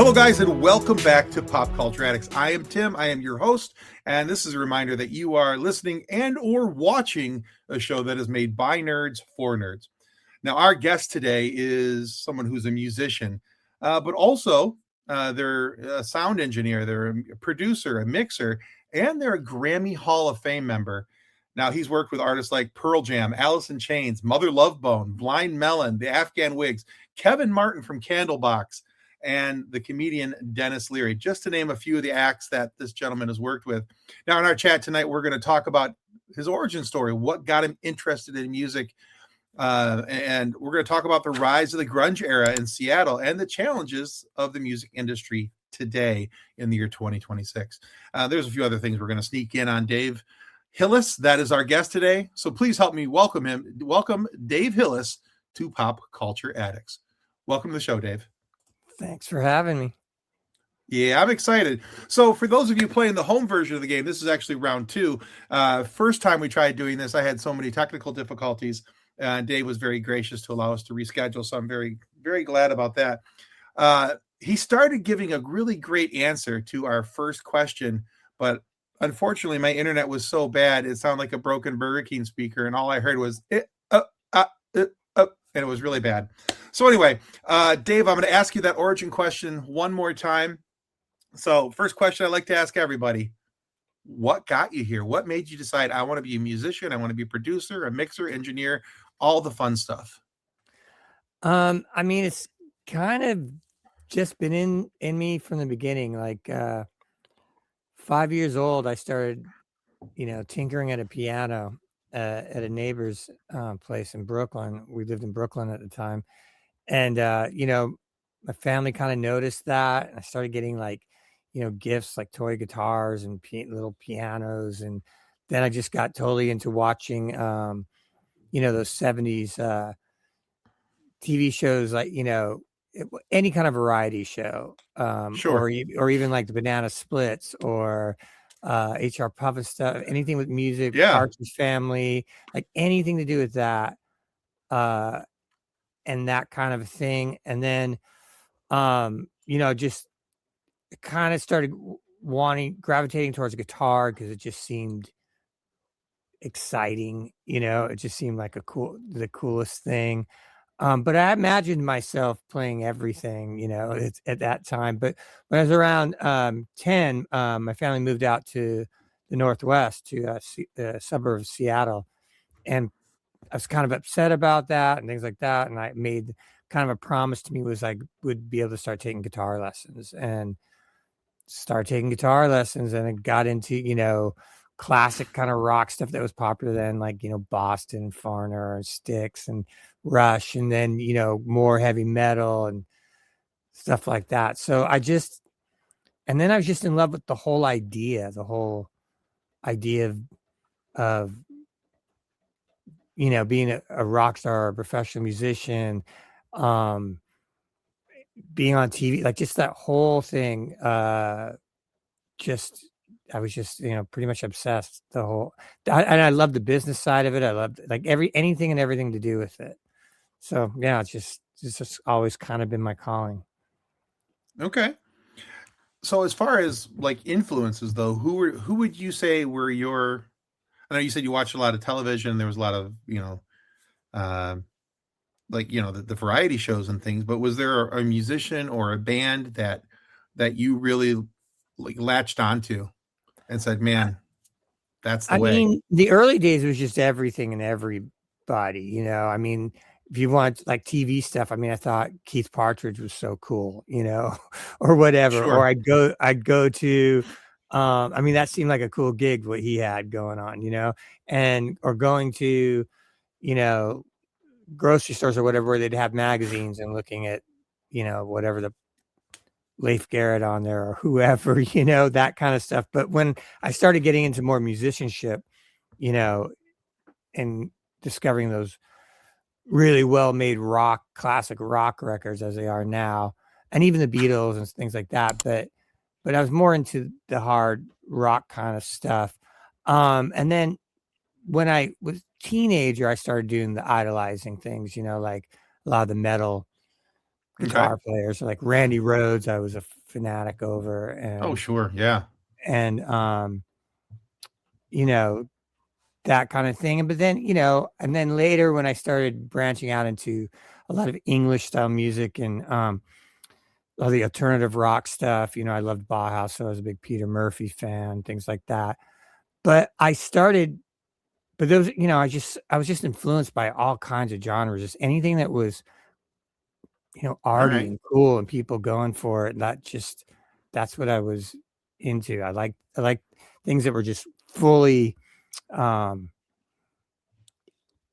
Hello, guys, and welcome back to Pop Culture Addicts. I am Tim. I am your host, and this is a reminder that you are listening and or watching a show that is made by nerds for nerds. Now, our guest today is someone who's a musician, but also they're a sound engineer, they're a producer, a mixer, and they're a Grammy Hall of Fame member. Now, he's worked with artists like Pearl Jam, Alice in Chains, Mother Love Bone, Blind Melon, the Afghan Whigs, Kevin Martin from Candlebox, and the comedian Denis Leary, just to name a few of the acts that this gentleman has worked with. Now, in our chat tonight, we're going to talk about his origin story, what got him interested in music, and we're going to talk about the rise of the grunge era in Seattle and the challenges of the music industry today in the year 2026. There's a few other things we're going to sneak in on. Dave Hillis, that is our guest today. So please help me welcome him. Welcome Dave Hillis to Pop Culture Addicts. Welcome to the show, Dave. Thanks for having me. Yeah, I'm excited. So for those of you playing the home version of the game, this is actually round two. First time we tried doing this, I had so many technical difficulties. Dave was very gracious to allow us to reschedule, so I'm very, very glad about that. He started giving a really great answer to our first question, but unfortunately, my internet was so bad, it sounded like a broken Burger King speaker, and all I heard was, and it was really bad. So anyway, Dave, I'm going to ask you that origin question one more time. So first question I like to ask everybody, what got you here? What made you decide I want to be a musician? I want to be a producer, a mixer, engineer, all the fun stuff. I mean, it's kind of just been in me from the beginning. Like 5 years old, I started, tinkering at a piano at a neighbor's place in Brooklyn. We lived in Brooklyn at the time. And, my family kind of noticed that. And I started getting gifts like toy guitars and little pianos. And then I just got totally into watching, those 70s TV shows, like, any kind of variety show, Sure. or even like the Banana Splits or HR Puffin stuff, anything with music, Yeah. Partridge Family, like anything to do with that. And that kind of thing. And then, just kind of started gravitating towards guitar because it just seemed exciting. It just seemed like the coolest thing. But I imagined myself playing everything, at that time. But when I was around 10, my family moved out to the Northwest, to the suburb of Seattle. And I was kind of upset about that and things like that. And I made kind of a promise to me was I would be able to start taking guitar lessons and I got into, classic kind of rock stuff that was popular then, like, Boston, Foreigner, and Styx and Rush, and then, more heavy metal and stuff like that. So and then I was just in love with the whole idea of being a rock star or a professional musician, being on TV, like just that whole thing. I was just, pretty much obsessed and I love the business side of it. I loved like anything and everything to do with it. So yeah, it's just always kind of been my calling. Okay. So as far as like influences though, who would you say were I know you said you watched a lot of television. There was a lot of, the variety shows and things, but was there a musician or a band that you really like latched onto and said, man, that's the way? I mean, the early days was just everything and everybody, I mean, if you want like TV stuff, I mean, I thought Keith Partridge was so cool, or whatever. Sure. Or I'd go to, I mean, that seemed like a cool gig, what he had going on, or going to, grocery stores or whatever, where they'd have magazines and looking at, whatever the Leif Garrett on there or whoever, that kind of stuff. But when I started getting into more musicianship, and discovering those really well-made classic rock records as they are now, and even the Beatles and things like that. But I was more into the hard rock kind of stuff. And then when I was a teenager, I started doing the idolizing things, like a lot of the metal guitar players, like Randy Rhoads. I was a fanatic over, and Oh, sure, yeah, and you know, that kind of thing. But then, you know, and then later when I started branching out into a lot of English style music and all the alternative rock stuff, you know, I loved Bauhaus, so I was a big Peter Murphy fan, things like that. But those, you know, I was just influenced by all kinds of genres, just anything that was, you know, all arty right, and cool and people going for it. That's what I was into. I like things that were just fully um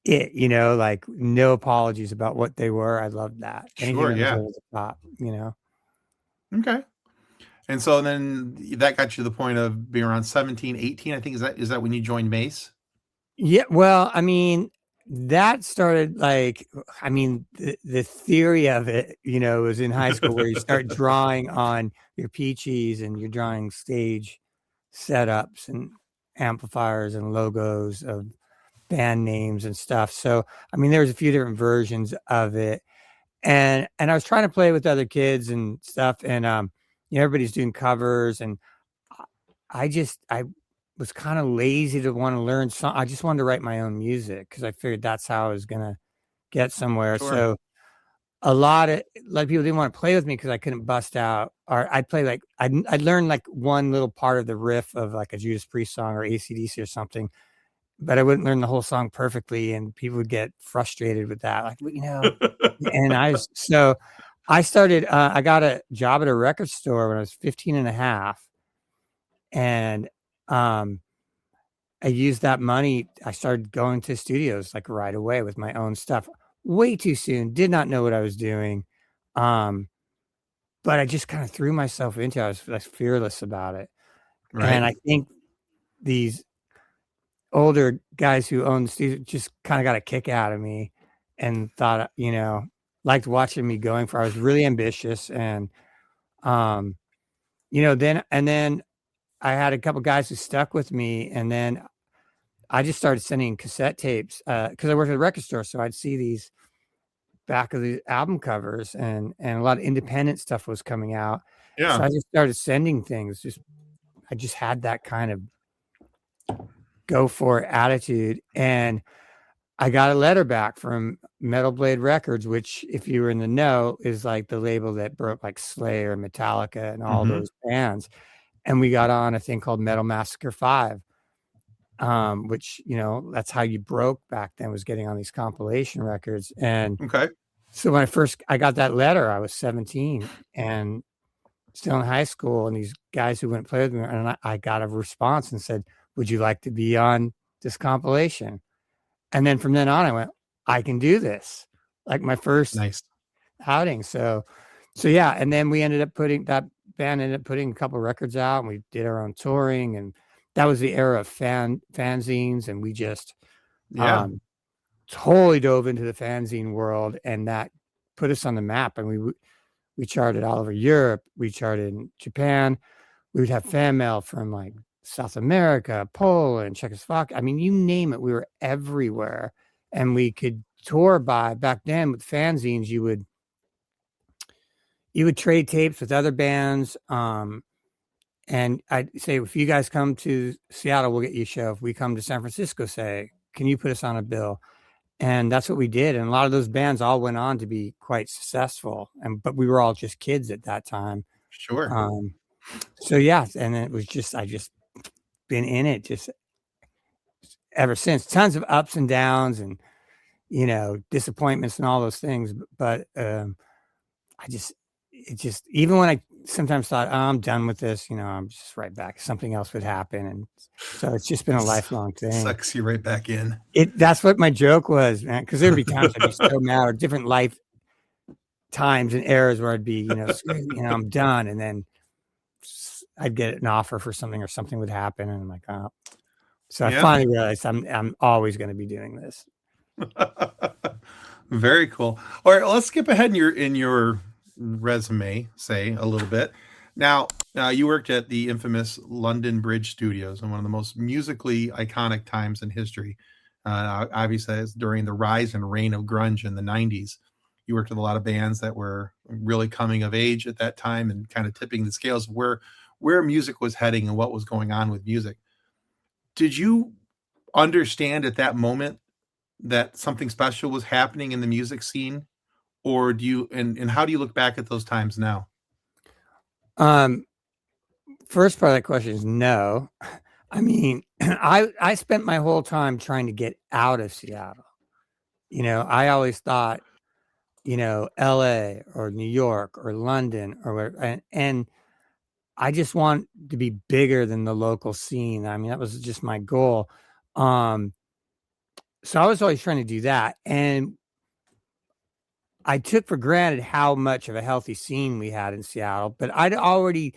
you know, like no apologies about what they were. I loved that. Anything sure, that was yeah, over the top, you know. okay. And so then that got you to the point of being around 17, 18. I think is that when you joined Mace? Yeah, well, I mean, that started like, I mean, the theory of it, you know, was in high school where you start drawing on your peaches and you're drawing stage setups and amplifiers and logos of band names and stuff. So, I mean, there was a few different versions of it. And I was trying to play with other kids and stuff, and you know, everybody's doing covers, and I was kind of lazy to want to learn song. I just wanted to write my own music because I figured that's how I was gonna get somewhere. Sure. So a lot of people didn't want to play with me because I couldn't bust out, or I'd play like I'd learn like one little part of the riff of like a Judas Priest song or AC/DC or something, but I wouldn't learn the whole song perfectly, and people would get frustrated with that, like, you know. And I started, I got a job at a record store when I was 15 and a half. And I used that money. I started going to studios like right away with my own stuff way too soon. Did not know what I was doing. But I just kind of threw myself into it. I was like fearless about it. Right. And I think these older guys who owned the studio just kind of got a kick out of me and thought, you know, liked watching me going for. I was really ambitious, and you know, then I had a couple guys who stuck with me, and then I just started sending cassette tapes because I worked at a record store, so I'd see these back of the album covers, and a lot of independent stuff was coming out. So Yeah. I just started sending things. I just had that kind of go for it attitude, and I got a letter back from Metal Blade Records, which, if you were in the know, is like the label that broke like Slayer, Metallica, and all Mhm. those bands. And we got on a thing called Metal Massacre 5, which, you know, that's how you broke back then, was getting on these compilation records. And Okay. so when I got that letter, I was 17 and still in high school. And these guys who wouldn't play with me, and I got a response and said, "Would you like to be on this compilation?" And then from then on, I went, I can do this. Like my first Nice. outing. So yeah. And then that band ended up putting a couple of records out, and we did our own touring. And that was the era of fanzines. And we just Yeah. totally dove into the fanzine world, and that put us on the map. And we charted all over Europe. We charted in Japan. We would have fan mail from like South America, Poland, Czechoslovakia. I mean, you name it, we were everywhere. And we could tour back then with fanzines. You would trade tapes with other bands. And I'd say, if you guys come to Seattle, we'll get you a show. If we come to San Francisco, say, can you put us on a bill? And that's what we did. And a lot of those bands all went on to be quite successful. But we were all just kids at that time. Sure. So yeah, and it was just, I just been in it just ever since. Tons of ups and downs, and, you know, disappointments and all those things. But even when I sometimes thought, oh, I'm done with this, you know, I'm just right back. Something else would happen. And so it's just been a lifelong thing. Sucks you right back in. That's what my joke was, man. Because there'd be times I'd be so mad, or different life times and eras where I'd be, you know, I'm done. And then I'd get an offer for something, or something would happen, and I'm like, oh. So I finally realized I'm always going to be doing this. Very cool. All right, let's skip ahead in your resume, say a little bit. Now, you worked at the infamous London Bridge Studios in one of the most musically iconic times in history. Obviously, it's during the rise and reign of grunge in the 90s. You worked with a lot of bands that were really coming of age at that time and kind of tipping the scales of where music was heading and what was going on with music. Did you understand at that moment that something special was happening in the music scene? Or do you, and how do you look back at those times now? First part of that question is no. I mean, I spent my whole time trying to get out of Seattle. I always thought, LA or New York or London or where, and I just want to be bigger than the local scene. I mean, that was just my goal. So I was always trying to do that. And I took for granted how much of a healthy scene we had in Seattle, but I'd already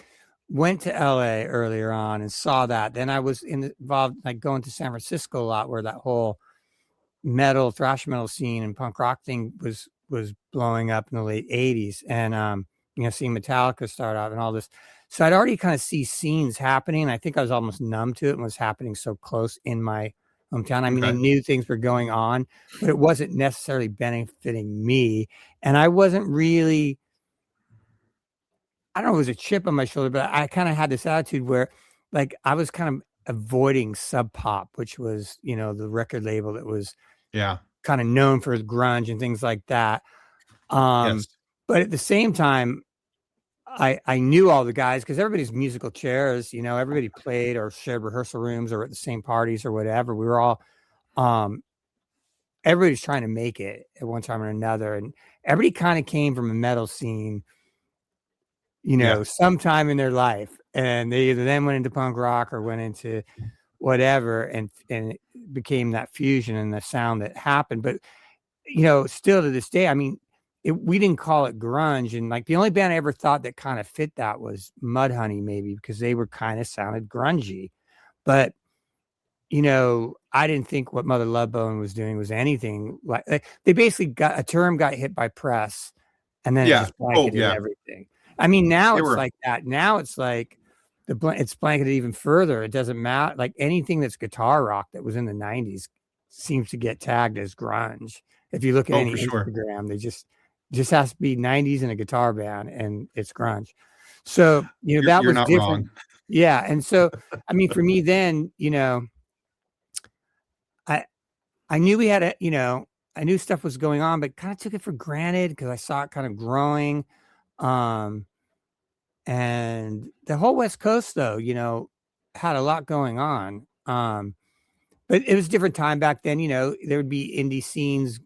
went to LA earlier on and saw that. Then I was involved, like going to San Francisco a lot, where that whole metal, thrash metal scene and punk rock thing was blowing up in the late 80s. And, seeing Metallica start out and all this. So I'd already kind of see scenes happening. I think I was almost numb to it and was happening so close in my hometown. I mean, I knew things were going on, but it wasn't necessarily benefiting me. And I wasn't really, I don't know, it was a chip on my shoulder, but I kind of had this attitude where, like, I was kind of avoiding Sub Pop, which was, the record label that was kind of known for grunge and things like that. Yes. But at the same time, I knew all the guys because everybody's musical chairs, everybody played or shared rehearsal rooms or at the same parties or whatever. We were all, everybody's trying to make it at one time or another. And everybody kind of came from a metal scene, sometime in their life. And they either then went into punk rock or went into whatever and it became that fusion and the sound that happened. But, still to this day, I mean, we didn't call it grunge. And like the only band I ever thought that kind of fit that was Mudhoney, maybe because they were kind of sounded grungy. But, I didn't think what Mother Love Bone was doing was anything like they basically got a term got hit by press and then it just blanketed everything. I mean, now it's like that. Now it's like it's blanketed even further. It doesn't matter. Like anything that's guitar rock that was in the 90s seems to get tagged as grunge. If you look at any Instagram, they just has to be 90s and a guitar band and it's grunge. So, that was different. Wrong. Yeah. And so, I mean, for me then, I knew we had I knew stuff was going on, but kind of took it for granted because I saw it kind of growing. And the whole West Coast, though, had a lot going on. But it was a different time back then. There would be indie scenes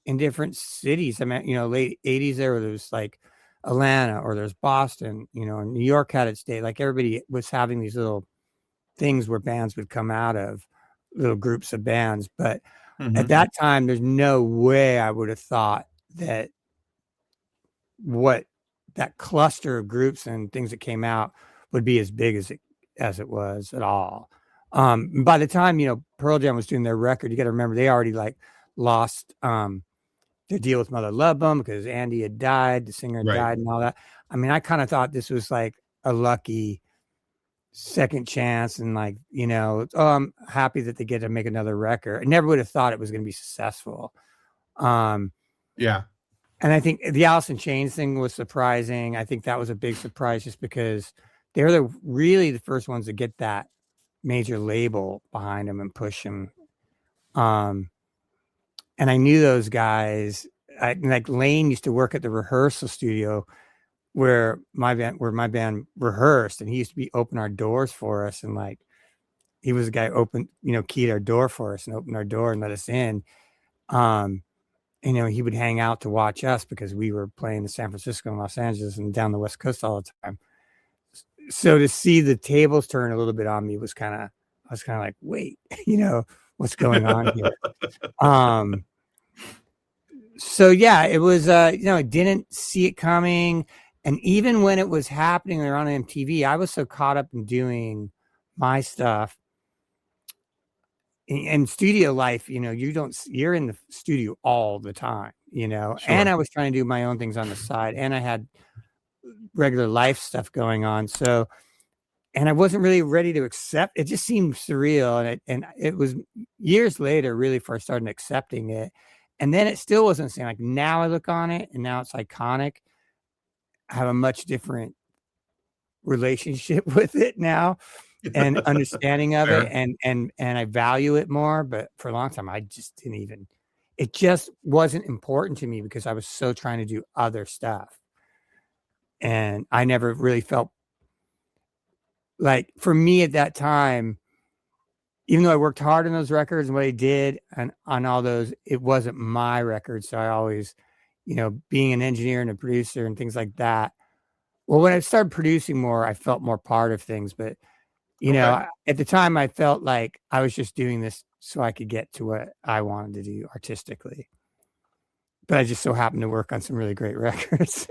in different cities. I mean, late 80s, there was like Atlanta or there's Boston, and New York had its day. Like everybody was having these little things where bands would come out of, little groups of bands. But at that time, there's no way I would have thought that that cluster of groups and things that came out would be as big as it was at all. By the time, Pearl Jam was doing their record, you got to remember they already like lost their deal with Mother Love Bone because Andy had died, the singer had died and all that. I mean, I kind of thought this was like a lucky second chance and like, I'm happy that they get to make another record. I never would have thought it was going to be successful. And I think the Alice in Chains thing was surprising. I think that was a big surprise just because they're really the first ones to get that major label behind them and push them. And I knew those guys. Like Lane used to work at the rehearsal studio where my band rehearsed, and he used to open our doors for us. And like, he was the guy who keyed our door for us and opened our door and let us in. He would hang out to watch us because we were playing in San Francisco and Los Angeles and down the West Coast all the time. So to see the tables turn a little bit on me I was kind of like, wait, what's going on here? So yeah, it was, I didn't see it coming. And even when it was happening, they were on MTV, I was so caught up in doing my stuff. In studio life, you're in the studio all the time, and I was trying to do my own things on the side, and I had regular life stuff going on. So, and I wasn't really ready to accept, it just seemed surreal. And it was years later, really, before I started accepting it. And then it still wasn't the same. Like now I look on it and now it's iconic. I have a much different relationship with it now and understanding of it, and I value it more. But for a long time, I just didn't even, it just wasn't important to me because I was so trying to do other stuff. And I never really felt like, for me at that time, even though I worked hard on those records and what I did and on all those, it wasn't my record. So I always, being an engineer and a producer and things like that. Well, when I started producing more, I felt more part of things. But, at the time, I felt like I was just doing this so I could get to what I wanted to do artistically. But I just so happened to work on some really great records.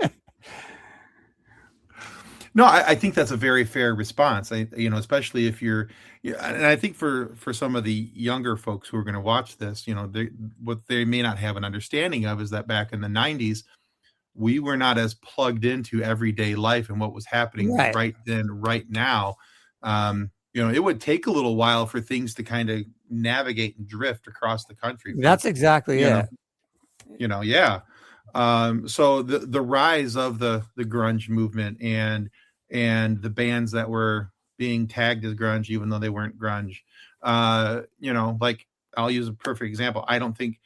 No, I think that's a very fair response. Especially if you're, and I think for some of the younger folks who are going to watch this, what they may not have an understanding of is that back in the 90s, we were not as plugged into everyday life and what was happening right then, right now. It would take a little while for things to kind of navigate and drift across the country. That's exactly it. Yeah. So the rise of the grunge movement and the bands that were being tagged as grunge, even though they weren't grunge, like I'll use a perfect example. I don't think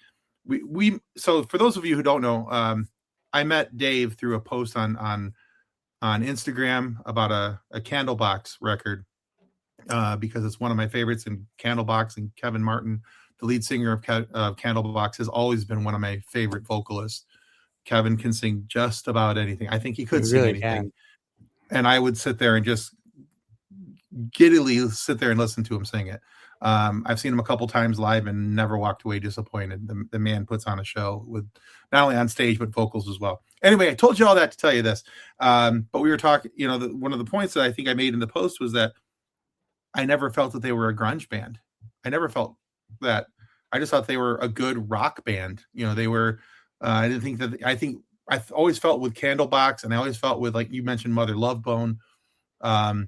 so for those of you who don't know, I met Dave through a post on Instagram about a Candlebox record, because it's one of my favorites, and Candlebox and Kevin Martin, the lead singer of Candlebox, has always been one of my favorite vocalists. Kevin can sing just about anything. I think he could sing anything. Can. And I would sit there and just giddily sit there and listen to him sing it. I've seen him a couple times live and never walked away disappointed. The man puts on a show, with not only on stage, but vocals as well. Anyway, I told you all that to tell you this. But we were talking, one of the points that I think I made in the post was that I never felt that they were a grunge band. I never felt that. I just thought they were a good rock band. They were, I didn't think that, I always felt with Candlebox, and I always felt with, like you mentioned, Mother Love Bone. I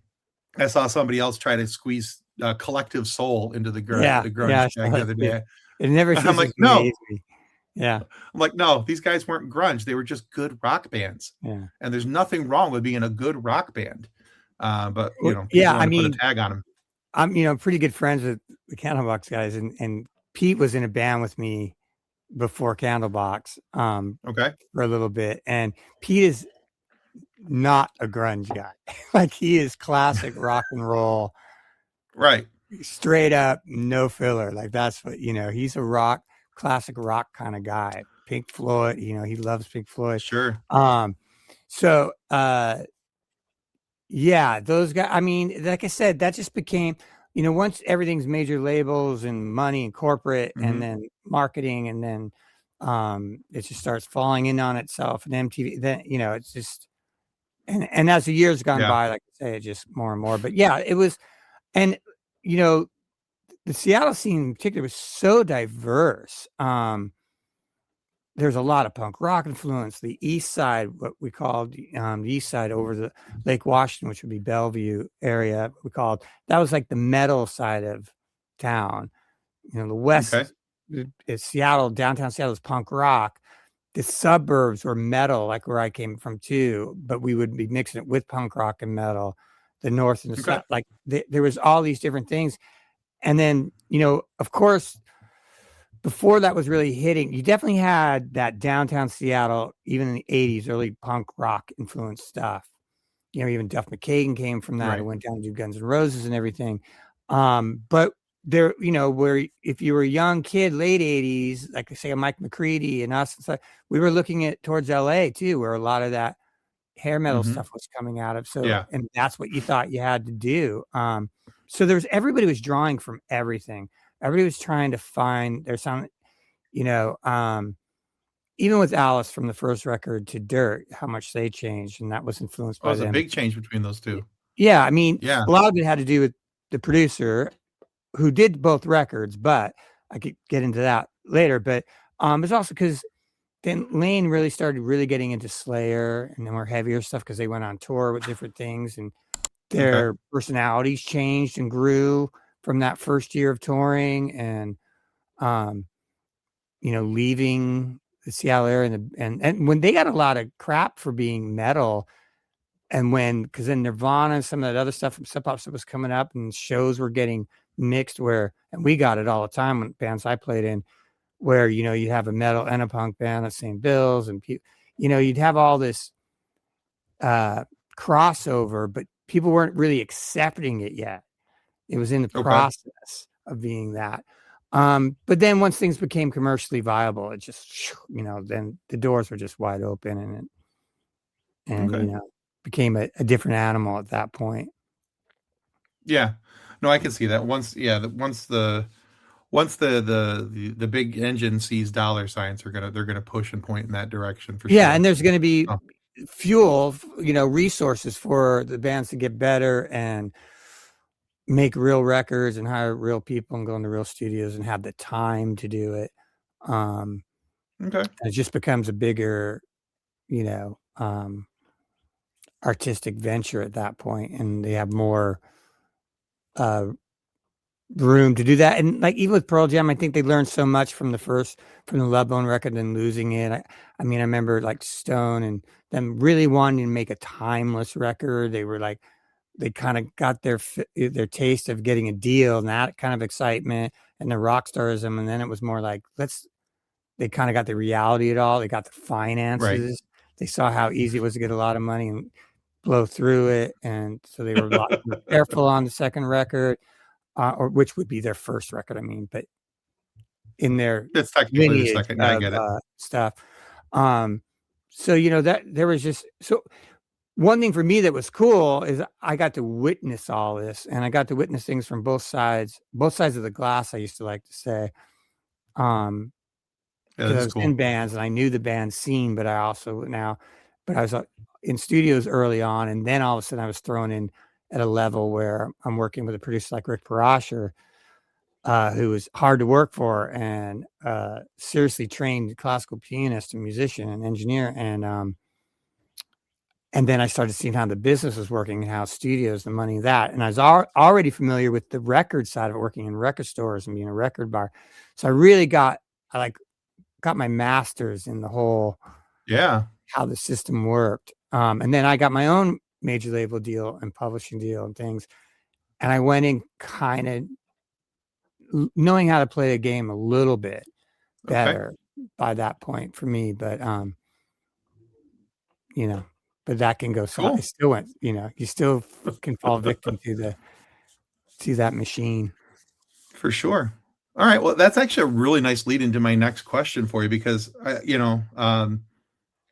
saw somebody else try to squeeze Collective Soul into the grunge tag the other day. It never seems. I'm like, no. Yeah. I'm like, no, these guys weren't grunge. They were just good rock bands. Yeah. And there's nothing wrong with being a good rock band. But put a tag on them. I'm pretty good friends with the Candlebox guys, and Pete was in a band with me before Candlebox, for a little bit. And Pete is not a grunge guy. Like, he is classic rock and roll. Right. Straight up, no filler. Like, that's what, he's a classic rock kind of guy. Pink Floyd, he loves Pink Floyd. Sure. Yeah, those guys, I mean, like I said, that just became, once everything's major labels and money and corporate, and then marketing, and then it just starts falling in on itself, and MTV, then, it's just, and as the years gone by, like I say, it just more and more. But yeah, it was, and, the Seattle scene in particular was so diverse. There's a lot of punk rock influence. The east side, what we called the east side over the Lake Washington, which would be Bellevue area, that was like the metal side of town. The west is Seattle, downtown Seattle is punk rock. The suburbs were metal, like where I came from too, but we would be mixing it with punk rock and metal. The north and the south, like there was all these different things. And then, of course, before that was really hitting, you definitely had that downtown Seattle, even in the 80s, early punk rock influenced stuff. Even Duff McKagan came from that. It went down to do Guns N' Roses and everything. But there, where if you were a young kid, late 80s, like I say, a Mike McCready and us, and stuff, we were looking at towards LA too, where a lot of that hair metal stuff was coming out of. So, and that's what you thought you had to do. So everybody was drawing from everything. Everybody was trying to find their sound, even with Alice from the first record to Dirt, how much they changed, and that was influenced by them. It was a big change between those two. Yeah, I mean, a lot of it had to do with the producer who did both records, but I could get into that later. But it's also because then Lane really started getting into Slayer and the more heavier stuff because they went on tour with different things, and their personalities changed and grew from that first year of touring. And leaving the Seattle area and when they got a lot of crap for being metal, and because then Nirvana and some of that other stuff from Sub Pop stuff was coming up, and shows were getting mixed and we got it all the time when bands I played in, where you'd have a metal and a punk band at St. Bill's, and you'd have all this crossover, but people weren't really accepting it yet. It was in the process of being that. But then once things became commercially viable, it just, then the doors were just wide open, and became a different animal at that point. Yeah, no, I can see that. Once the big engine sees dollar signs, they're gonna push and point in that direction for sure. Yeah, and there's going to be fuel, resources for the bands to get better and make real records and hire real people and go into real studios and have the time to do it. It just becomes a bigger, artistic venture at that point, and they have more room to do that. And like even with Pearl Jam, I think they learned so much from the Love Bone record and losing it. I mean, I remember like Stone and them really wanting to make a timeless record. They were like, they kind of got their taste of getting a deal and that kind of excitement and the rock starism. And then it was more like, they kind of got the reality of it all. They got the finances. Right. They saw how easy it was to get a lot of money and blow through it. And so they were a lot more careful on the second record, or which would be their first record. I mean, but in their that's technically the second. Yeah, I get it. Stuff. So, that there was just, so one thing for me that was cool is I got to witness all this, and I got to witness things from both sides of the glass, I used to like to say. Because I was cool. In bands and I knew the band scene, but I was in studios early on, and then all of a sudden I was thrown in at a level where I'm working with a producer like Rick Parasher, who was hard to work for, and seriously trained classical pianist and musician and engineer. And then I started seeing how the business was working and how studios, the money of that. And I was already familiar with the record side of it, working in record stores and being a record bar. So I really got my master's in the whole, how the system worked. And then I got my own major label deal and publishing deal and things. And I went in kind of knowing how to play the game a little bit better by that point for me. But, but that can go. So I still went, you still can fall victim to that machine. For sure. All right. Well, that's actually a really nice lead into my next question for you, because,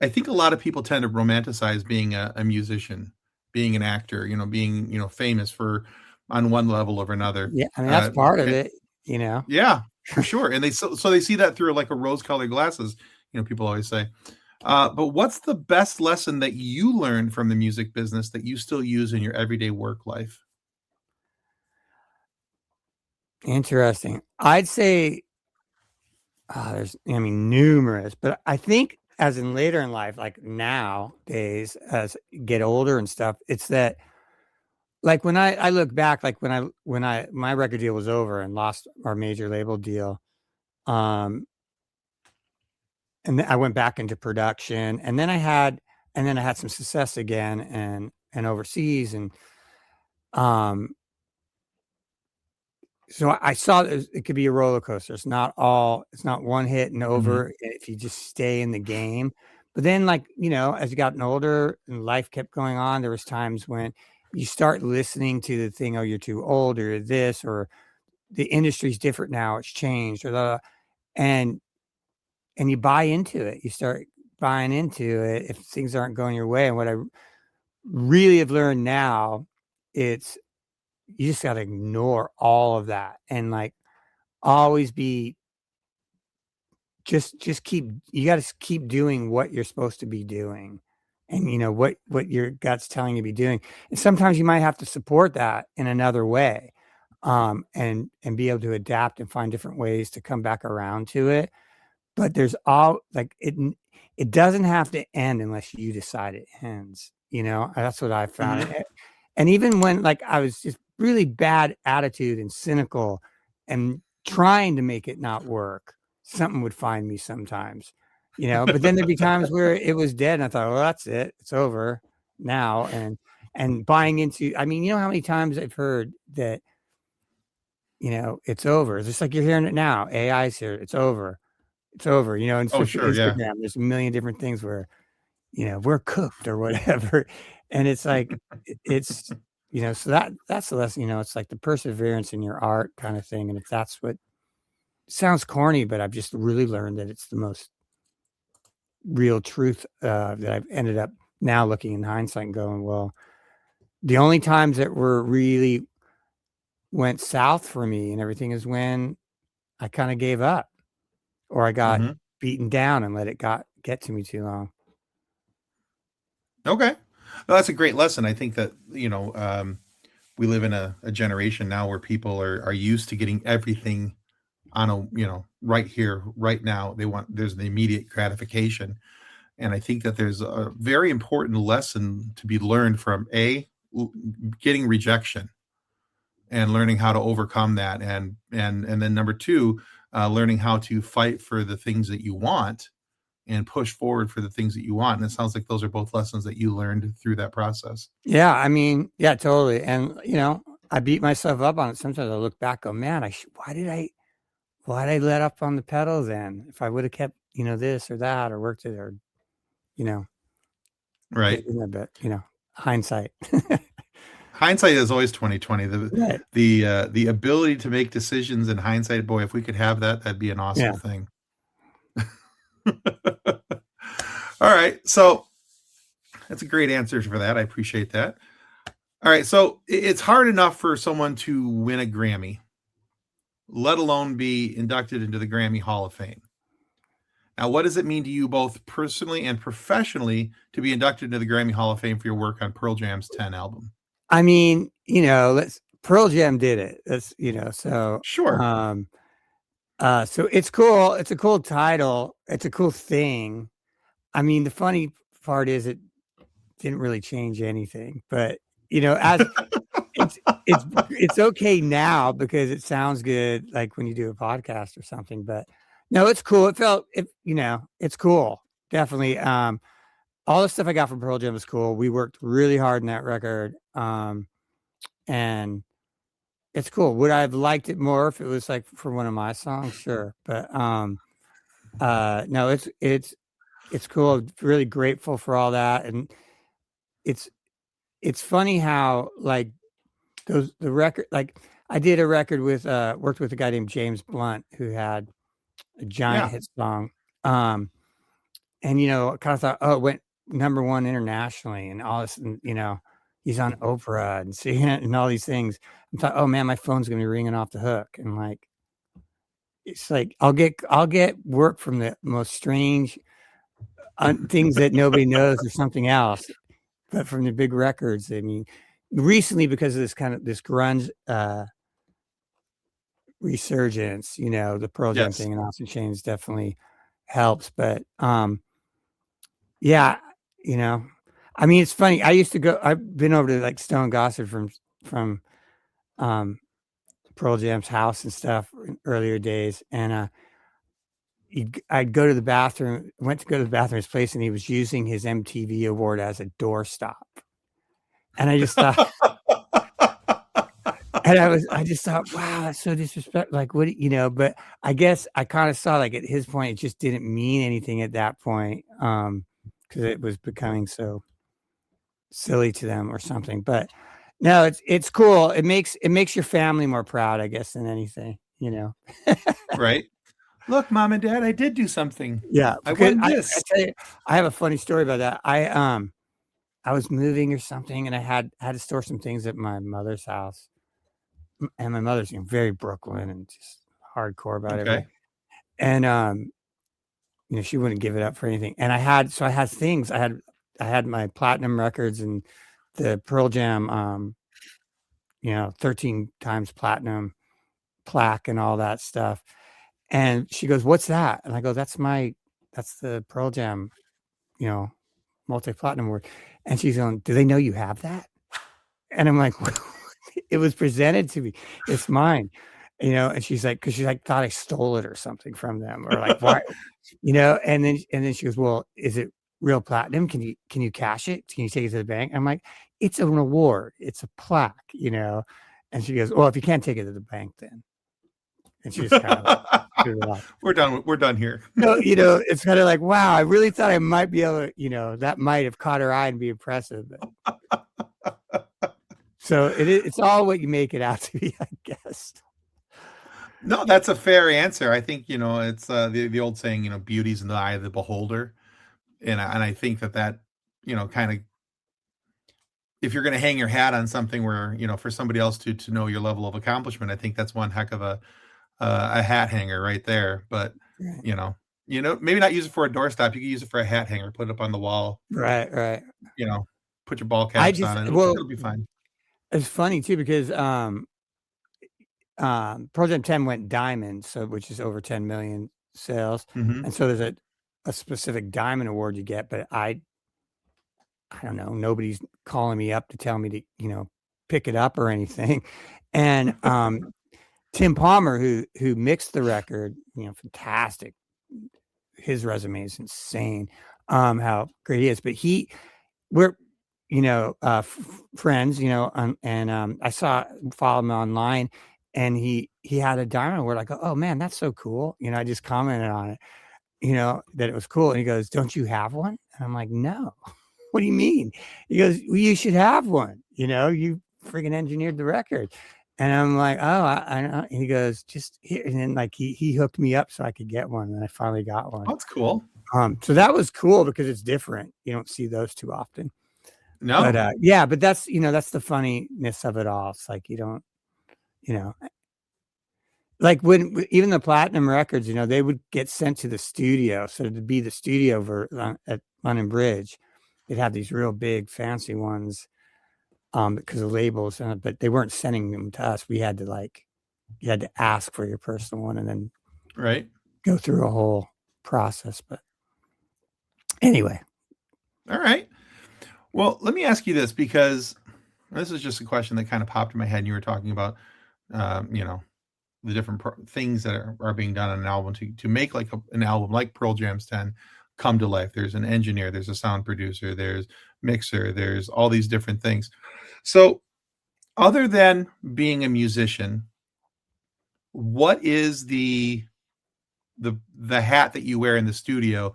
I think a lot of people tend to romanticize being a musician, being an actor, being, famous on one level or another. Yeah. I mean, that's part of it, Yeah, for sure. And they see that through like a rose-colored glasses, people always say. But what's the best lesson that you learned from the music business that you still use in your everyday work life? Interesting. I'd say there's, numerous, but I think as in later in life, like nowadays, as I get older and stuff, it's that, like when I look back, like when my record deal was over and lost our major label deal, and then I went back into production, and then I had some success again and overseas, and so I saw it could be a roller coaster. It's not one hit and over if you just stay in the game. But then, like, as you gotten older and life kept going on, there was times when you start listening to the thing, oh, you're too old, or this, or the industry's different now, it's changed, and you buy into it. You start buying into it if things aren't going your way. And what I really have learned now, it's you just got to ignore all of that and like always be you got to keep doing what you're supposed to be doing, and what your gut's telling you to be doing. And sometimes you might have to support that in another way, and be able to adapt and find different ways to come back around to it. But there's it doesn't have to end unless you decide it ends. That's what I found. And even when like I was just really bad attitude and cynical and trying to make it not work, something would find me sometimes, but then there'd be times where it was dead and I thought, well, that's it. It's over now. And buying into, I mean, how many times I've heard that, it's over. It's just like you're hearing it now. AI's here. It's over. It's over, and Oh, especially sure, yeah. Instagram, there's a million different things where, we're cooked or whatever. And it's like, it's, so that's the lesson, it's like the perseverance in your art kind of thing. And if that's what sounds corny, but I've just really learned that it's the most real truth that I've ended up now looking in hindsight and going, well, the only times that were really went south for me and everything is when I kind of gave up or I got beaten down and let it get to me too long. Okay. Well, that's a great lesson. I think that, we live in a generation now where people are used to getting everything on a, right here, right now. There's the immediate gratification. And I think that there's a very important lesson to be learned from getting rejection and learning how to overcome that. And then number two, learning how to fight for the things that you want and push forward for the things that you want. And it sounds like those are both lessons that you learned through that process. Yeah. I mean, yeah, totally. And, I beat myself up on it. Sometimes I look back, go, man, why did I let up on the pedal then? If I would have kept, this or that or worked it or, right. But, hindsight. Hindsight is always 2020. Right. The ability to make decisions in hindsight, boy, if we could have that, that'd be an awesome thing. All right. So that's a great answer for that. I appreciate that. All right. So it's hard enough for someone to win a Grammy, let alone be inducted into the Grammy Hall of Fame. Now, what does it mean to you both personally and professionally to be inducted into the Grammy Hall of Fame for your work on Pearl Jam's 10 album? I mean, Pearl Jam did it. That's, so sure. So it's cool. It's a cool title. It's a cool thing. I mean, the funny part is it didn't really change anything, but as it's okay now because it sounds good, like when you do a podcast or something. But no, it's cool. It's cool. Definitely. All the stuff I got from Pearl Jam was cool. We worked really hard on that record. And it's cool. Would I have liked it more if it was like for one of my songs? Sure. But no, it's cool. Really grateful for all that. And it's funny how like the record, like I did a record with worked with a guy named James Blunt who had a giant hit song. And kind of thought, oh, it went #1 internationally and all this, and he's on Oprah and seeing it and all these things. I'm thought, oh man, my phone's gonna be ringing off the hook. And like, it's like I'll get work from the most strange things that nobody knows or something else, but from the big records. I mean, recently because of this grunge resurgence, the Pearl Jam thing and Austin Chains definitely helps. But yeah, I mean, it's funny. I've been over to like Stone Gossard from Pearl Jam's house and stuff in earlier days. And I'd go to the bathroom, went to go to the bathroom, his place, and he was using his MTV award as a doorstop. And I just thought, I just thought, wow, that's so disrespectful. Like, what, but I guess I kind of saw like at his point, it just didn't mean anything at that point. Because it was becoming so silly to them or something. But no, it's cool. It makes your family more proud, I guess, than anything, Right. Look, Mom and Dad, I did do something. Yeah. I won this. I tell you, I have a funny story about that. I was moving or something and I had to store some things at my mother's house. And my mother's very Brooklyn and just hardcore about everything. And she wouldn't give it up for anything. And I had things. I had my platinum records and the Pearl Jam 13 times platinum plaque and all that stuff. And she goes, "What's that?" And I go, that's the Pearl Jam, multi-platinum award." And she's going, "Do they know you have that?" And I'm like, "It was presented to me. It's mine." and she's like, because she's like, thought I stole it or something from them, or like, why, and then she goes, well, is it real platinum? Can you cash it? Can you take it to the bank? I'm like, it's an award, it's a plaque, and she goes, well, if you can't take it to the bank, then, and she just kind of like, we're done here. it's kind of like, wow, I really thought I might be able to, that might have caught her eye and be impressive. So it's all what you make it out to be, I guess. No, that's a fair answer. I think, it's the old saying, beauty's in the eye of the beholder. And I think that, kind of, if you're going to hang your hat on something where, for somebody else to know your level of accomplishment, I think that's one heck of a hat hanger right there. But, right. Maybe not use it for a doorstop. You can use it for a hat hanger, put it up on the wall. Right. Put your ball caps on it. It'll be fine. It's funny too, because Program 10 went diamond, so which is over 10 million sales. Mm-hmm. And so there's a specific diamond award you get, but I don't know, nobody's calling me up to tell me to, pick it up or anything. And Tim Palmer, who mixed the record, fantastic. His resume is insane. How great he is, but we're friends, and I follow him online, and he had a diamond award. I go, oh man, that's so cool. I just commented on it, that it was cool. And he goes, don't you have one? And I'm like, no. What do you mean? He goes, well, you should have one. You freaking engineered the record. And I'm like, oh, I know. And he goes, just here. And then like he hooked me up so I could get one. And I finally got one. Oh, that's cool. So that was cool because it's different. You don't see those too often. No. But but that's, that's the funniness of it all. It's like, you don't, like when even the platinum records, they would get sent to the studio. So to be the studio at London Bridge, they'd have these real big fancy ones because of labels, but they weren't sending them to us. You had to ask for your personal one and then go through a whole process. But anyway. All right. Well, let me ask you this, because this is just a question that kind of popped in my head. And you were talking about, the different things that are being done on an album to make like an album like Pearl Jam's 10 come to life. There's an engineer, there's a sound producer, there's mixer, there's all these different things. So other than being a musician, what is the hat that you wear in the studio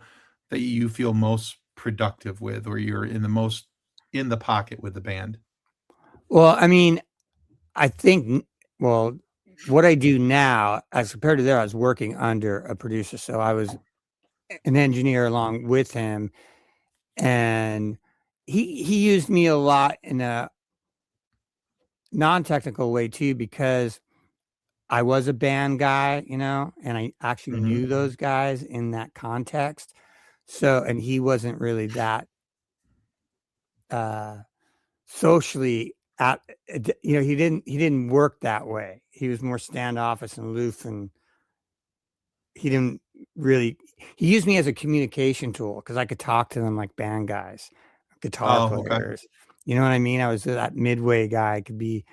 that you feel most productive with, or you're in the pocket with the band? Well, I mean, I think, what I do now as compared to there, I was working under a producer. So I was an engineer along with him, and he used me a lot in a non-technical way too, because I was a band guy, and I actually knew those guys in that context. So, and he wasn't really that socially he didn't work that way. He was more standoffish and aloof, and he used me as a communication tool because I could talk to them like band guys, guitar players. Okay. You know what I mean? I was that midway guy. I could be,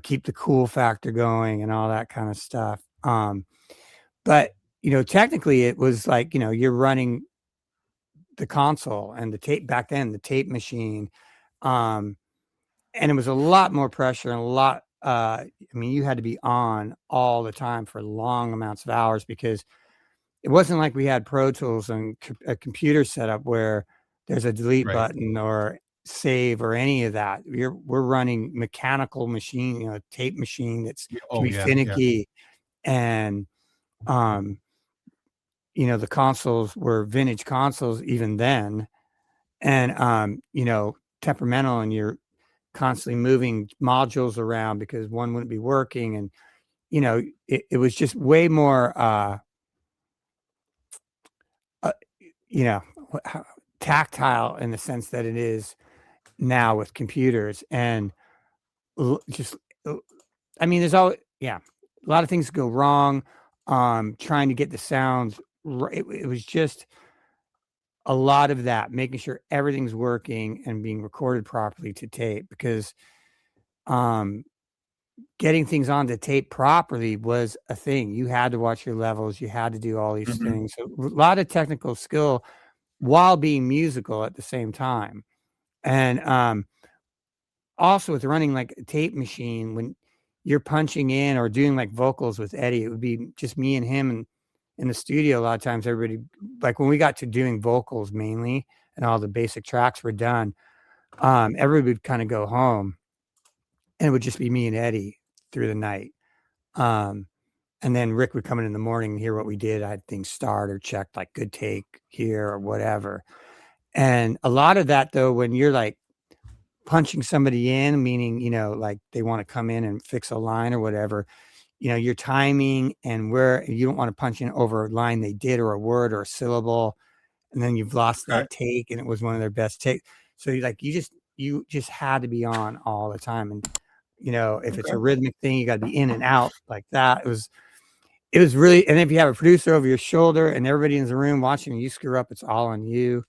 keep the cool factor going and all that kind of stuff. But technically it was like, you're running the console and the tape back then, the tape machine. And it was a lot more pressure and a lot, you had to be on all the time for long amounts of hours, because it wasn't like we had Pro Tools and a computer setup where there's a delete button or save or any of that. We're running mechanical machine, tape machine that's can be finicky. Yeah. And, the consoles were vintage consoles even then. And, temperamental, and you're constantly moving modules around because one wouldn't be working. And, it was just way more, tactile in the sense that it is now with computers. And there's always, a lot of things go wrong. Trying to get the sounds right. It was just a lot of that, making sure everything's working and being recorded properly to tape, because getting things onto tape properly was a thing. You had to watch your levels. You had to do all these things. So a lot of technical skill while being musical at the same time. And also with running like a tape machine, when you're punching in or doing like vocals with Eddie, it would be just me and him. And in the studio, a lot of times everybody, like when we got to doing vocals mainly and all the basic tracks were done, everybody would kind of go home and it would just be me and Eddie through the night. And then Rick would come in the morning and hear what we did. I had things starred or checked, like good take here or whatever. And a lot of that, though, when you're like punching somebody in, meaning, you know, like they want to come in and fix a line or whatever, you know, your timing and where you don't want to punch in over a line they did or a word or a syllable. And then you've lost that take and it was one of their best takes. So you just had to be on all the time. And, you know, if it's a rhythmic thing, you got to be in and out like that. It was really, and if you have a producer over your shoulder and everybody in the room watching and you screw up, it's all on you.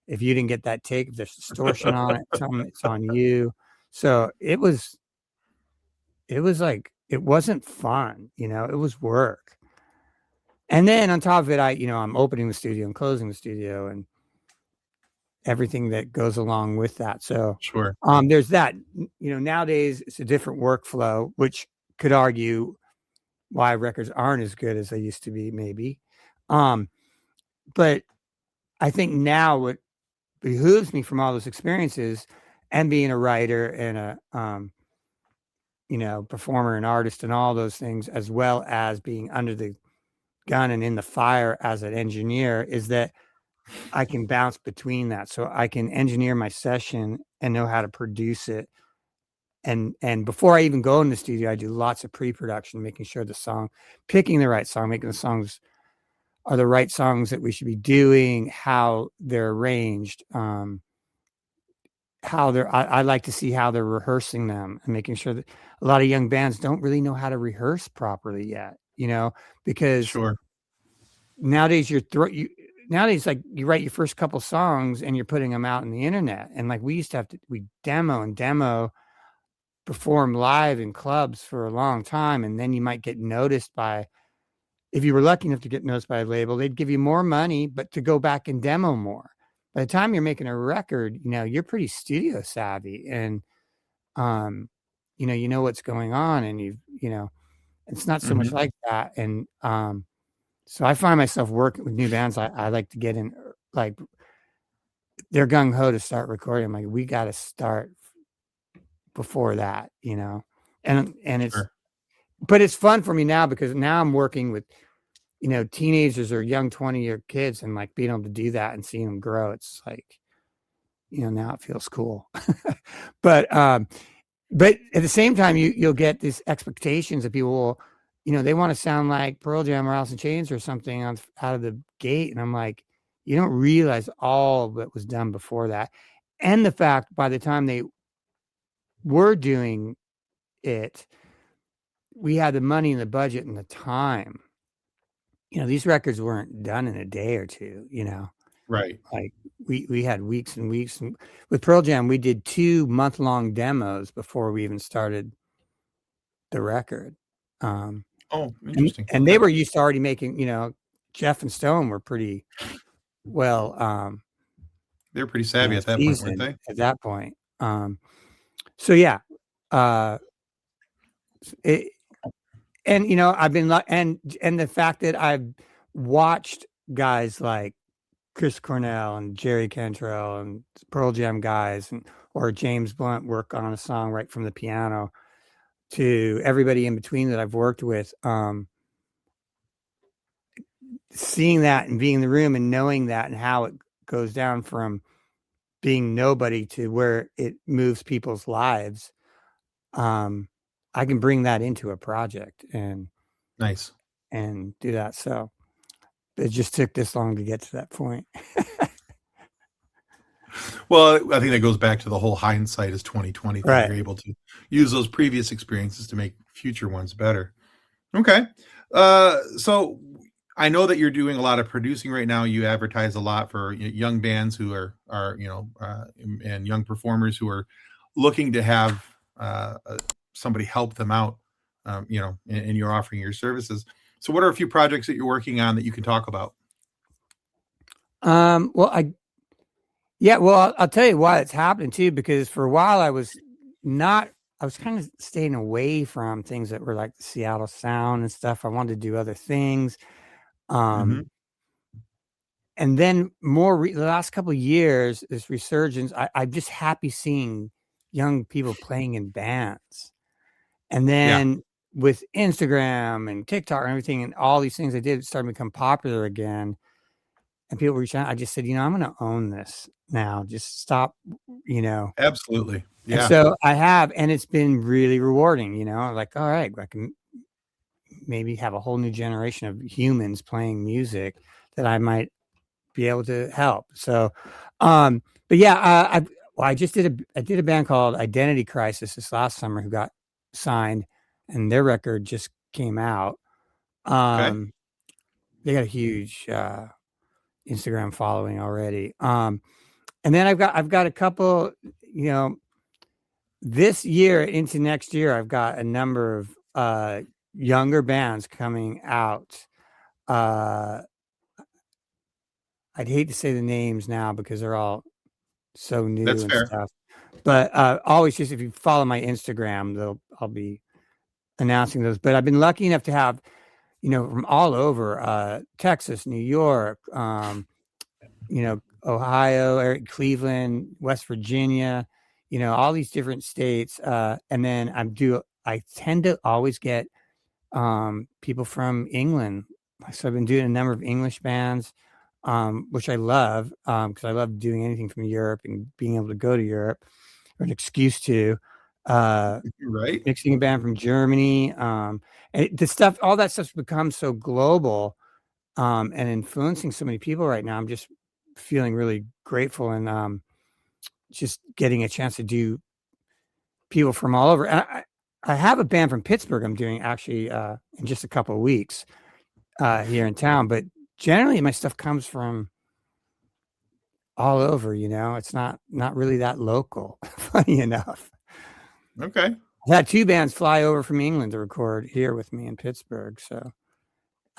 If you didn't get that take, if there's distortion on it, it's on you. So it was like, it wasn't fun, you know, it was work. And then on top of it, I'm opening the studio and closing the studio and everything that goes along with that. So Sure. There's that, you know, nowadays it's a different workflow, which could argue why records aren't as good as they used to be, maybe. But I think now what behooves me from all those experiences and being a writer and a, performer and artist and all those things, as well as being under the gun and in the fire as an engineer, is that I can bounce between that. So I can engineer my session and know how to produce it. And before I even go in the studio, I do lots of pre-production, making sure picking the right song, making the songs are the right songs that we should be doing, how they're arranged, I like to see how they're rehearsing them and making sure that a lot of young bands don't really know how to rehearse properly yet, you know, because nowadays nowadays, like you write your first couple songs and you're putting them out on the internet. And like we used to we demo, perform live in clubs for a long time. And then you might get noticed if you were lucky enough to get noticed by a label, they'd give you more money, but to go back and demo more. By the time you're making a record, you know, you're pretty studio savvy and, you know what's going on and it's not so much like that. And, so I find myself working with new bands. I like to get in, like they're gung ho to start recording. I'm like, we got to start before that, you know, and it's, but it's fun for me now because now I'm working with, you know, teenagers or young 20-year kids and like being able to do that and seeing them grow. It's like, you know, now it feels cool. But at the same time, you'll get these expectations of people will, you know, they want to sound like Pearl Jam or Alice in Chains or something out of the gate. And I'm like, you don't realize all that was done before that. And the fact by the time they were doing it, we had the money and the budget and the time. You know, these records weren't done in a day or two, you know. Right. Like we had weeks and weeks. And with Pearl Jam, we did 2-month-long demos before we even started the record. Interesting. And they were used to already making, you know, Jeff and Stone were pretty well. They're pretty savvy at that point, weren't they? At that point. So yeah. And you know, I've been and the fact that I've watched guys like Chris Cornell and Jerry Cantrell and Pearl Jam guys or James Blunt work on a song right from the piano to everybody in between that I've worked with, seeing that and being in the room and knowing that and how it goes down from being nobody to where it moves people's lives. I can bring that into a project and nice and do that. So it just took this long to get to that point. Well, I think that goes back to the whole hindsight is 2020. Right. You're able to use those previous experiences to make future ones better. Okay. So I know that you're doing a lot of producing right now. You advertise a lot for young bands who are and young performers who are looking to have somebody help them out, and you're offering your services. So what are a few projects that you're working on that you can talk about? Well, I'll tell you why it's happening too, because for a while I was kind of staying away from things that were like the Seattle sound and stuff. I wanted to do other things. Mm-hmm. And then the last couple of years, this resurgence, I'm just happy seeing young people playing in bands. And then with Instagram and TikTok and everything and all these things I did started to become popular again. And people reach out. I just said, I'm going to own this now. Just stop, Absolutely. Yeah. And so I have, and it's been really rewarding, like, all right, I can maybe have a whole new generation of humans playing music that I might be able to help. So, but yeah, I did a band called Identity Crisis this last summer who got signed, and their record just came out. Okay. They got a huge Instagram following already. And then I've got a couple, this year into next year, I've got a number of younger bands coming out. I'd hate to say the names now because they're all so new. That's and fair. Stuff. But always just if you follow my Instagram, I'll be announcing those. But I've been lucky enough to have, from all over Texas, New York, Ohio, Cleveland, West Virginia, all these different states. And then I tend to always get people from England. So I've been doing a number of English bands, which I love because I love doing anything from Europe and being able to go to Europe or an excuse to. Right. Mixing a band from Germany. And all that stuff's become so global and influencing so many people right now. I'm just feeling really grateful and just getting a chance to do people from all over. And I have a band from Pittsburgh I'm doing actually in just a couple of weeks here in town, but generally my stuff comes from all over, it's not really that local, funny enough. Okay. I've had two bands fly over from England to record here with me in Pittsburgh. So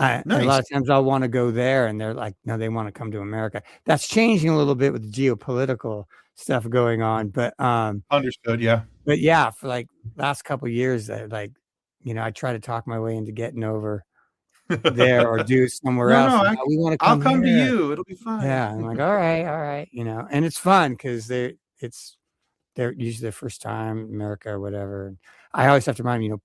Nice. a lot of times I'll want to go there and they're like, no, they want to come to America. That's changing a little bit with the geopolitical stuff going on. But understood. Yeah. But yeah, for like last couple of years, I try to talk my way into getting over there or do somewhere else. No, we want to come. I'll come to you. It'll be fine. Yeah. I'm like, all right. And it's fun because they're usually their first time in America or whatever. And I always have to remind them,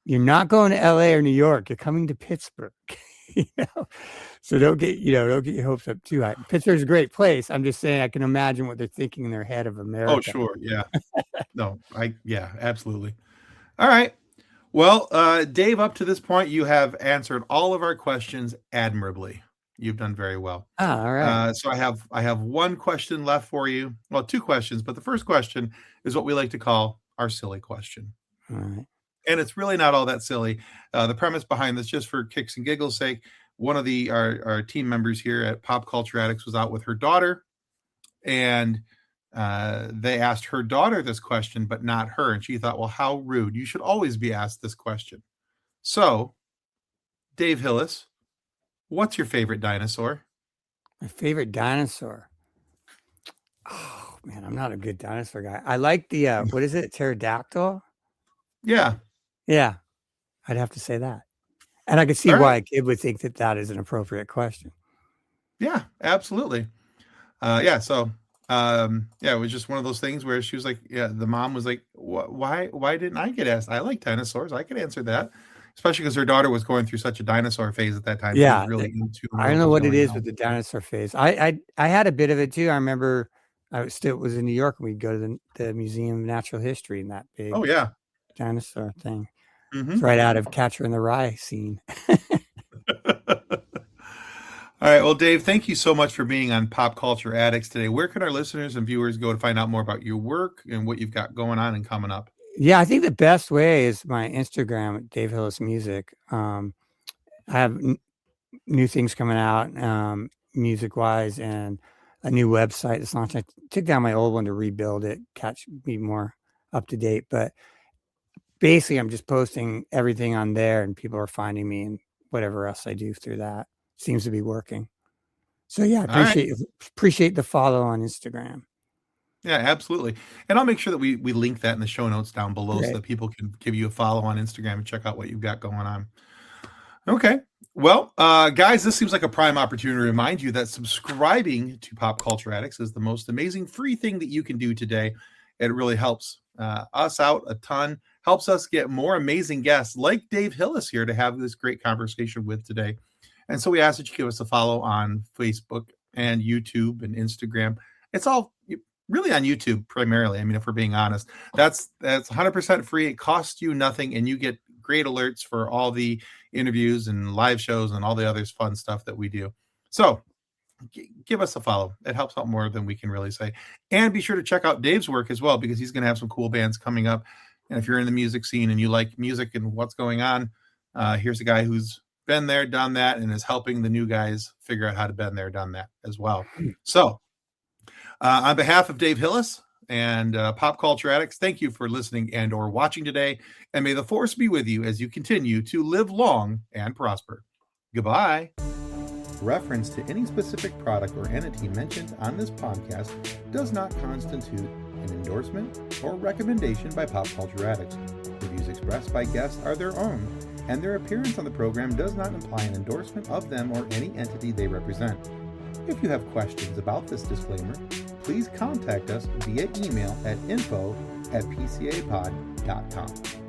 you're not going to LA or New York. You're coming to Pittsburgh. So don't get your hopes up too high. Pittsburgh's a great place. I'm just saying I can imagine what they're thinking in their head of America. Oh, sure. Yeah. No, absolutely. All right. Well, Dave, up to this point, you have answered all of our questions admirably. You've done very well. All right. So I have one question left for you. Well, two questions, but the first question is what we like to call our silly question. All right. And it's really not all that silly. The premise behind this, just for kicks and giggles' sake, one of our team members here at Pop Culture Addicts was out with her daughter, and they asked her daughter this question, but not her. And she thought, well, how rude. You should always be asked this question. So, Dave Hillis, what's your favorite dinosaur? My favorite dinosaur? Oh, man, I'm not a good dinosaur guy. I like the, what is it, pterodactyl? Yeah. Yeah, I'd have to say that. And I can see why a kid would think that is an appropriate question. Yeah, absolutely. So it was just one of those things where she was like, the mom was like, why didn't I get asked? I like dinosaurs. I could answer that. Especially because her daughter was going through such a dinosaur phase at that time. Yeah. She was really into I don't know what it is with the dinosaur phase. I had a bit of it too. I remember I was in New York and we'd go to the Museum of Natural History and that big dinosaur thing. Mm-hmm. It's right out of Catcher in the Rye scene. All right. Well, Dave, thank you so much for being on Pop Culture Addicts today. Where can our listeners and viewers go to find out more about your work and what you've got going on and coming up? Yeah, I think the best way is my Instagram, Dave Hillis Music. I have new things coming out music-wise and a new website that's launched. I took down my old one to rebuild it, be more up to date. But basically, I'm just posting everything on there, and people are finding me, and whatever else I do through that seems to be working. So yeah, I appreciate the follow on Instagram. Yeah, absolutely. And I'll make sure that we link that in the show notes down below so that people can give you a follow on Instagram and check out what you've got going on. Okay. Well, guys, this seems like a prime opportunity to remind you that subscribing to Pop Culture Addicts is the most amazing free thing that you can do today. It really helps us out a ton, helps us get more amazing guests like Dave Hillis here to have this great conversation with today. And so we ask that you give us a follow on Facebook and YouTube and Instagram. It's all really on YouTube primarily. I mean, if we're being honest, that's 100% free. It costs you nothing, and you get great alerts for all the interviews and live shows and all the other fun stuff that we do. So give us a follow. It helps out more than we can really say. And be sure to check out Dave's work as well, because he's going to have some cool bands coming up. And if you're in the music scene and you like music and what's going on, here's a guy who's been there, done that, and is helping the new guys figure out how to been there, done that as well. So on behalf of Dave Hillis and Pop Culture Addicts, thank you for listening and or watching today. And may the force be with you as you continue to live long and prosper. Goodbye. Reference to any specific product or entity mentioned on this podcast does not constitute an endorsement or recommendation by Pop Culture Addicts. The views expressed by guests are their own, and their appearance on the program does not imply an endorsement of them or any entity they represent. If you have questions about this disclaimer, please contact us via email at info@pcapod.com.